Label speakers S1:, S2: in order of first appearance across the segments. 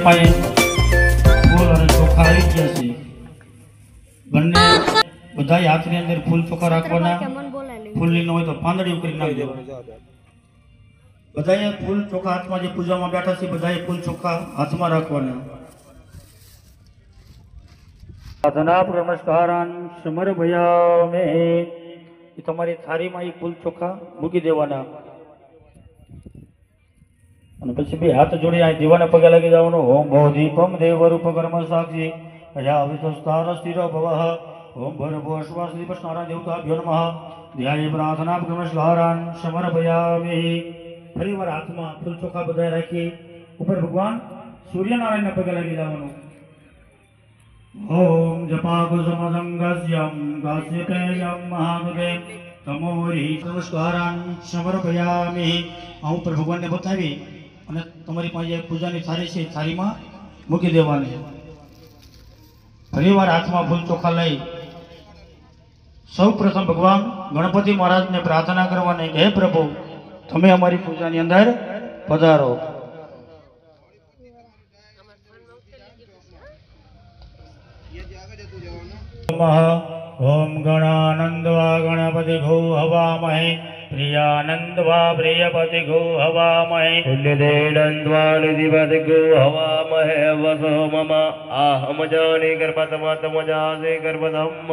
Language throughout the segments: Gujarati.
S1: પાસે ફૂલ અને ચોખા આવી ગયા છે। બંને બધા હાથની અંદર ફૂલ ચોખા રાખવાના। ફૂલની ન હોય તો પાંદડી કરી નાખી દેવાની। બધાએ ફૂલ ચોખા હાથમાં, જે પૂજામાં બેઠા છે બધાએ ફૂલ ચોખા હાથમાં રાખવાના। સાધના નમસ્કારાન સમર્પયામે। તમારી થાળીમાં એ ફૂલ ચોખા મૂકી દેવાના અને પછી બે હાથ જોડી આ દીવાના પગે લાગી જવાનું। ઓમ ભવ દીપમ દેવ રૂપ કર્મ સાક્ષી અયા અવિતસ્તાર સ્થિર ભવઃ ઓમ ભર્ભો શ્વાસ દીપ સ્નારા દેવતાભ્યો નમઃ ધ્યાય પ્રાર્થના નમસ્કારાન સમર્પયામે। ફરીવાર હાથમાં ફૂલ ચોખા બધા રાખી ઉપર ભગવાન સૂર્યનારાયણના પગે લાગી જવાનું। ओम जपाकुसुमसंगस्यं गास्यतेयं महागुदे तमोरी नमस्कारान समर्पयामि। आ ऊपर भगवान ने बतावी અને તમારી પાસે પૂજાની થાળી છે થાળીમાં મૂકી દેવાની। ફરીવાર હાથમાં ફૂલ ચોખા લઈ સૌ પ્રથમ ભગવાન ગણપતિ મહારાજને પ્રાર્થના કરવાની કે હે પ્રભુ તમે અમારી પૂજાની અંદર પધારો। ओम गणानंदवा गणपति गो हवामहे प्रियानंदवा प्रियपति गो हवामहे
S2: निदेनंदवा निधिपति गो हवामहे वसो मम आहम जाने गर्भतमत मजासे गर्भधम।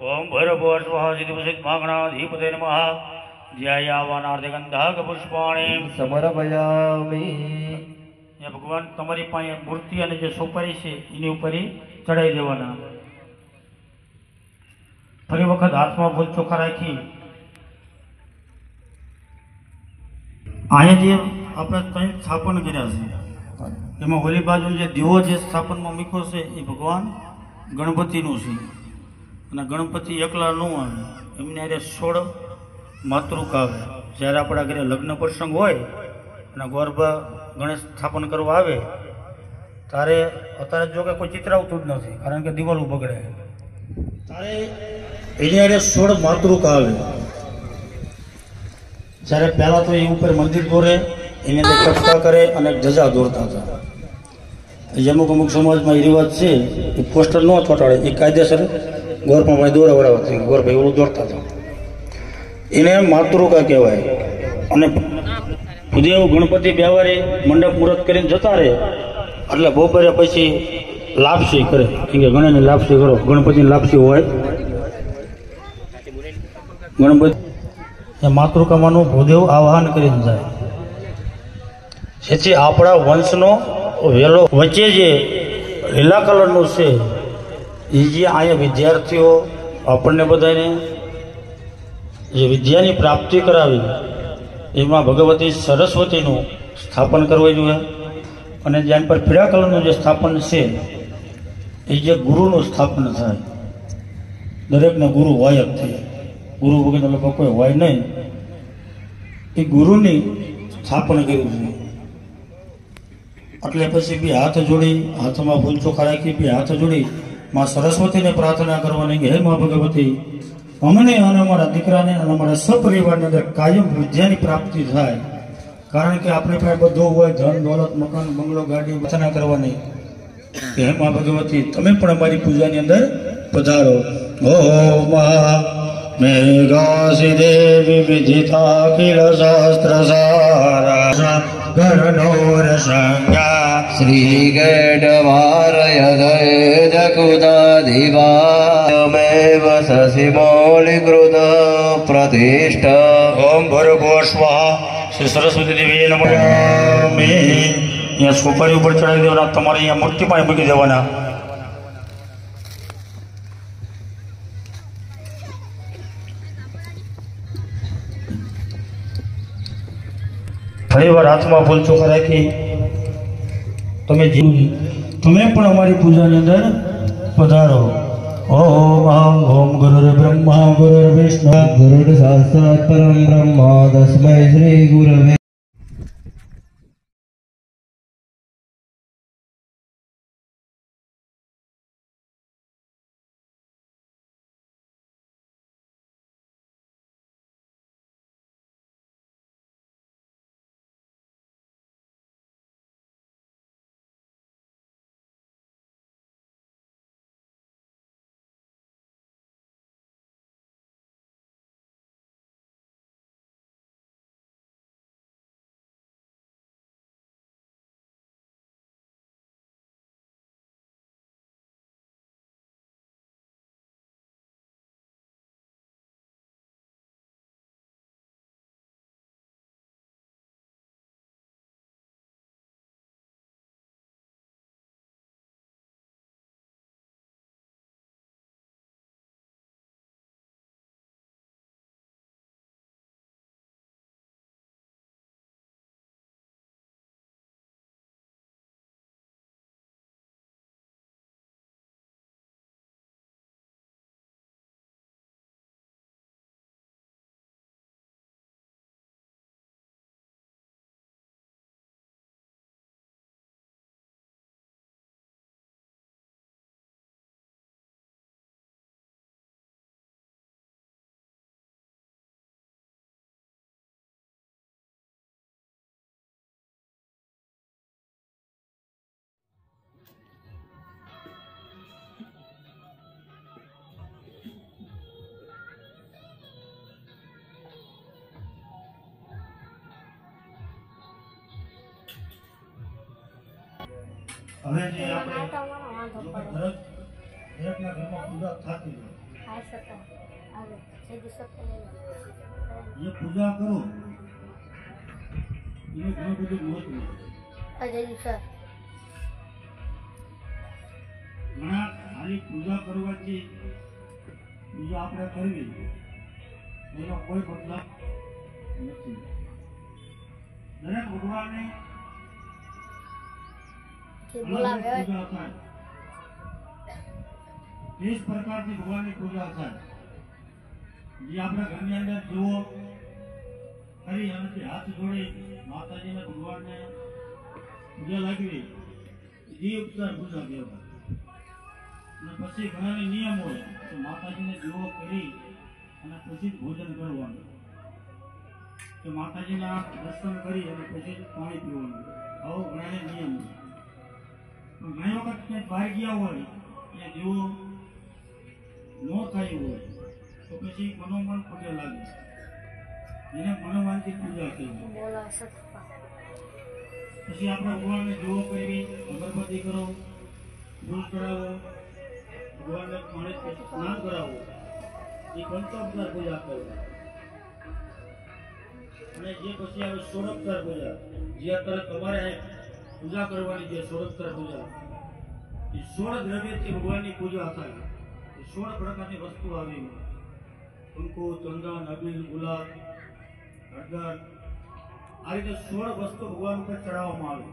S1: ओम भर्भो स्वः सिद्धिवसित मागणाधिपते नमः ध्यायावानार्धगंधक पुष्पाणि
S2: समर्पयामि।
S1: ये भगवान તમારી પાસે મૂર્તિ અને જે સોપારી છે એની ઉપર ચડાવી દેવાના। ફરી વખત હાથમાં ફૂલ ચોખા રાખી અહીંયા જે આપણે કંઈ સ્થાપન કર્યા છે એમાં ઓલી બાજુ જે દીવો જે સ્થાપનમાં મૂક્યો છે એ ભગવાન ગણપતિનું છે અને ગણપતિ એકલા ન આવે, એમને અરે 16 માતૃકા આવે। જ્યારે આપણા ઘરે લગ્ન પ્રસંગ હોય અને ગોરબા ગણેશ સ્થાપન કરવા આવે ત્યારે અત્યારે જો કે કોઈ ચિત્ર આવતું જ નથી કારણ કે દિવાલો બગડે, ત્યારે એની અરે 16 માતૃકા આવે। જ્યારે પહેલાં તો એ ઉપર મંદિર દોરે, એની અંદર કટકા કરે અને ધજા દોરતા હતા। અમુક સમાજમાં એ રિવાજ છે એ પોસ્ટર ન ચોંટાડે, એ કાયદેસર ગોરપામાં દોરાવડાવતી ગોરપા એવું દોરતા હતા, એને માતૃકા કહેવાય। અને ભૂદેવ ગણપતિ બેવારે મંડપ મુહૂર્ત કરીને જતા રહે એટલે બપોરે પછી લાપસી કરે, કે ગણેશની લાપસી કરો, ગણપતિની લાપસી હોય ગણપતિ એ માતૃકામાનું ભૂદેવ આવાહન કરીને જાય, જેથી આપણા વંશનો વેલો વચ્ચે જે લીલા કલરનું છે એ જે અહીંયા વિદ્યાર્થીઓ આપણને બધાને જે વિદ્યાની પ્રાપ્તિ કરાવી એમાં ભગવતી સરસ્વતીનું સ્થાપન કરવું જોઈએ। અને જ્યાં પર પીળા કલરનું જે સ્થાપન છે એ જે ગુરુનું સ્થાપન થાય, દરેકને ગુરુ હોય જ છે, ગુરુ વગેરે લોકો કોઈ હોય નહીં, એ ગુરુની સ્થાપન કર્યું છે। એટલે પછી બે હાથ જોડી, હાથમાં ફૂલ ચોખા રાખી બે હાથ જોડી માં સરસ્વતીને પ્રાર્થના કરવાની કે હે માં ભગવતી અમને અને અમારા દીકરાને અને અમારા સપરિવારની અંદર કાયમ વિદ્યાની પ્રાપ્તિ થાય, કારણ કે આપણી પાસે બધું હોય, ધન દોલત મકાન બંગલો ગાડી, પ્રાર્થના કરવાની કે હે માં ભગવતી તમે પણ અમારી પૂજાની અંદર પધારો। ઓમ મેઘાસી દેવી વિધિતા અખિલ શાસ્ત્ર સારા ગણનોર સંજ્ઞા
S2: श्री गडवारयदय जकुदाधिवामेव शशि मौलिकृत प्रतिष्ठा।
S1: ओम भर्गो स्वाहा श्री सरस्वती देवी नमः। यहाँ सोपारी ऊपर चढ़ाई देवाना, તમારે અહીંયા મૂર્તિ પાસે મૂકી દેવાના। ફરીવાર હાથમાં ફૂલ ચોખા રાખી તમે પણ અમારી પૂજાની અંદર પધારો। ओम ओम गुरुर्ब्रह्मा गुरुर्विष्णु
S2: गुरुर्साक्षात् परं ब्रह्म तस्मै श्री गुरवे
S1: હવે જે
S3: એમાં
S1: આપણે
S3: નાતા હોવાનો વાંધો
S1: જો
S3: પડે.
S1: દરેકના ઘરમાં પૂજા થતી હોય
S3: આ સત્તા આવે જે દિવસ
S1: જે પૂજા કરો એનું ઘણું બધું મહત્વ છે.
S3: અજય સર
S1: ઘણા ખાલી પૂજા કરવાથી પૂજા આપણે કરવી એનો કોઈ મતલબ નથી. દરેક ભગવાનને
S3: જે
S1: અલગ
S3: બોલાવે
S1: અલગ પૂજા થાય. 30 પ્રકારની ભગવાનની પૂજા થાય. જે આપણા ઘરની અંદર જુઓ કરી અને હાથ જોડી માતાજીને ભગવાનને પૂજા લાગવી એ ઉપચાર પૂજા કહેવાય. અને પછી ઘણાને નિયમ હોય કે માતાજીને દીવો કરી અને પછી જ ભોજન કરવાનું, કે માતાજીના દર્શન કરી અને પછી જ પાણી પીવાનું. આવો ઘણાને નિયમ હોય. પણ ઘણી વખત ક્યાંય બહાર ગયા હોય ત્યાં દીવો ન થયું હોય તો પછી મનોમન પગે લાગે, એને મનોમાનથી પૂજા કહેવાય.
S3: બોલાવે સત્તા
S1: પછી આપણે ભગવાનને દીવો કરી અગરબત્તી કરો, ફૂલ ચડાવો, ભગવાનને પાણીથી સ્નાન કરાવો, એ પંચોપચાર પૂજા કહેવાય. અને જે પછી આવે સોળોપચાર પૂજા, જે અત્યારે તમારે પૂજા કરવાની છે સોળોપચાર પૂજા, એ 16 દ્રવ્યથી ભગવાનની પૂજા થાય. એ 16 પ્રકારની વસ્તુ આવી, કંકુ, ચંદન, અબીલ, ગુલાબ, હળદર, આ રીતે 16 વસ્તુ ભગવાન ઉપર ચડાવવામાં આવે.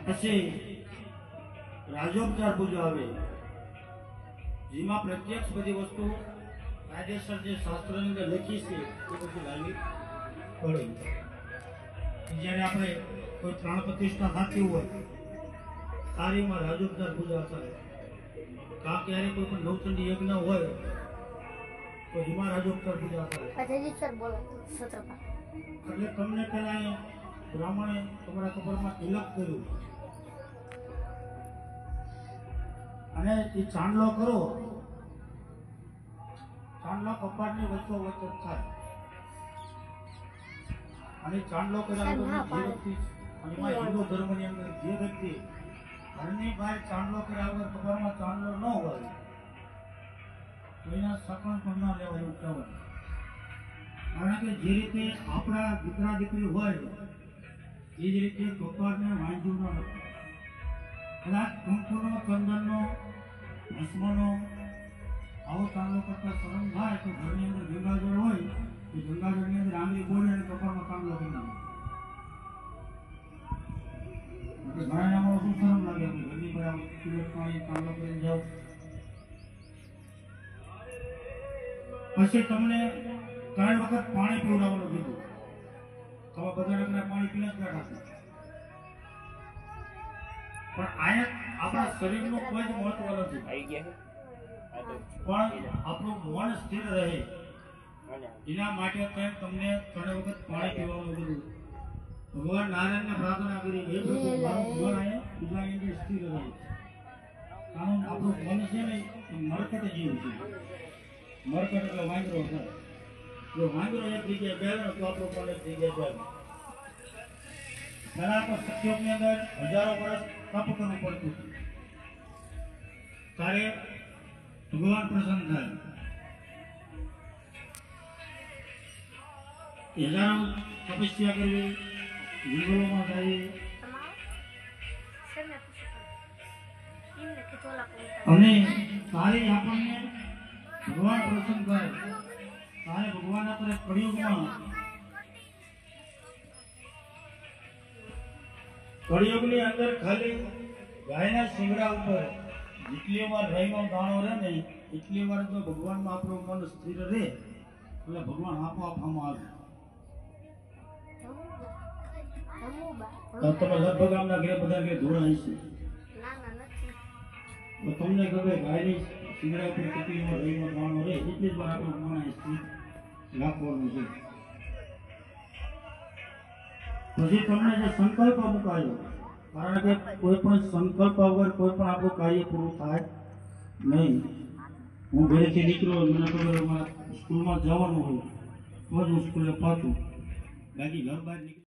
S1: પછી રાજોપચાર પૂજા આવે, જેમાં પ્રત્યક્ષ બધી વસ્તુ કાયદેસર જે શાસ્ત્રની અંદર લખી છે એ પછી લાગી પડે. જ્યારે આપણે કોઈ પ્રાણ પ્રતિષ્ઠા થતી હોય સારીમાં રાજોપચાર પૂજા થાય. કાં ક્યારે કોઈ પણ નવચંડી યજ્ઞ હોય તો એમાં રાજોપચાર પૂજા થાય.
S3: અજય સર બોલાવે સત્રપા
S1: એટલે તમને પેલા બ્રાહ્મણે તમારા કપડમાં તિલક કર્યું અને એ ચાંદલો કરો, ચાંદલો કપાળની વચ્ચો વચ્ચે થાય. અને ચાંદલો કર્યા વગર જે વ્યક્તિ, અને એમાં હિન્દુ ધર્મની અંદર જે વ્યક્તિ ઘરની બહાર ચાંદલો કર્યા વગર કપાળમાં ચાંદલો ન હોય તો એના સકન પણ ન લેવાય એવું કહેવાય. કારણ કે જે રીતે આપણા દીકરા દીકરી હોય એ જ રીતે કપાળને વાંધ્યું ન હોય. કદાચ કંકુનો, ચંદનનો, ભસ્મનો આવો ચાંદલો કરતા શરમ થાય તો ઘરની અંદર ગંગાજળ હોય તો ગંગાજળની અંદર આંગળી બોલી અને કપાળમાં ચાંદલો કરી નાખે. ઘણા નામાં શું શરમ લાગે, ઘરની બરાબર તિલક પાણી ચાંદલો કરીને જાઓ. પછી તમને 3 વખત પાણી પીવડાવવાનું કીધું. તમે બધા રંગના પાણી પીને જ બેઠા છો. પણ આયા આપણા શરીરનું કોઈ જ મહત્વ નથી, પણ આપણું મન સ્થિર રહે એના માટે તેમ તમને 3 વખત પાણી પીવાનું કીધું. ભગવાન નારાયણને પ્રાર્થના કરી, હે પ્રભુ મારું મન અહીંયા પૂજાની અંદર સ્થિર રહે. કારણ આપણું મન છે ને એ મરકટ જેવું છે. મરકટ એટલે વાંદરો થાય. જો વાંદરો એક જગ્યાએ બેસે તો આપણું મન એક જગ્યાએ બેસે. પહેલા તો સત્યુગની અંદર હજારો વર્ષ તપ કરવું પડતું હતું, ત્યારે ભગવાન પ્રસન્ન થાય. હજારો તપસ્યા કરવી, જંગલોમાં જઈએ અને તારે આપણને ભગવાન પ્રસન્ન કરે. તારે ભગવાન આપણે કળિયુગની અંદર ખાલી ગાયના શિંગડા ઉપર જેટલી વાર રહીનો દાણો રહે ને એટલી વાર જો ભગવાનમાં આપણું મન સ્થિર રહે એટલે ભગવાન આપોઆપ આમાં આવે. તમે લગભગ આમના ઘરે બધા ઘરે ધોળા હશે તો તમને ખબર ગાયની શિંગડા ઉપર કેટલી વાર રહીનો દાણો રહે એટલી જ વાર આપણું મન સ્થિર રાખવાનું છે. પછી તમને જે સંકલ્પ મુકાયો, કારણ કે કોઈ પણ સંકલ્પ વગર કોઈ પણ આપણું કાર્ય પૂરું થાય નહીં. હું ઘરેથી નીકળ્યો, મને ખબર સ્કૂલમાં જવાનું હોય તો જ હું સ્કૂલે પહોંચું, બાકી ઘર બહાર નીકળ